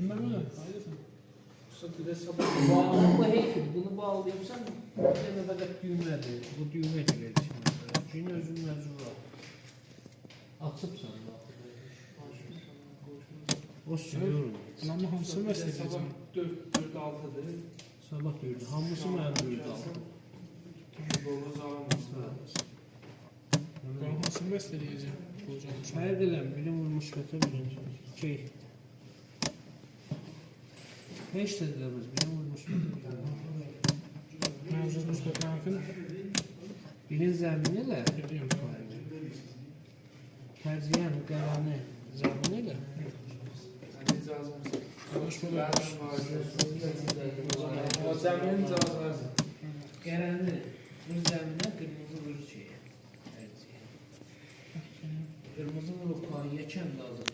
Ne böyle? Hayırlısı. Bağlılıkla heykel. Bunu bağlayıpsan bir fakat düğmədir. Bu düğmə gəlir içində. Gün özün məcbur al. Açıbsan da. O sürüyorum. Lan hamısı mesele edeceğim. 4-6'dır. Sabah 4'də. Hamısı mənim 4'də aldım. Lan hamısı mesele edeceğim. Hocam. Fərq eləm, bilim vurmuş qata birinci. Şey. Heç də deməz, bilim vurmuş qata. Mevcut Mustafa Hank'ın Birin zəmini ilə, biliyorum. tərziyyən qələmi zəmini ilə. Hoş bulduk. O zəmin cazası. Qələmi bu zəminə qırmızı vurur şeyə. Tərziyyən. Qırmızı vurur qayıya kənd lazım.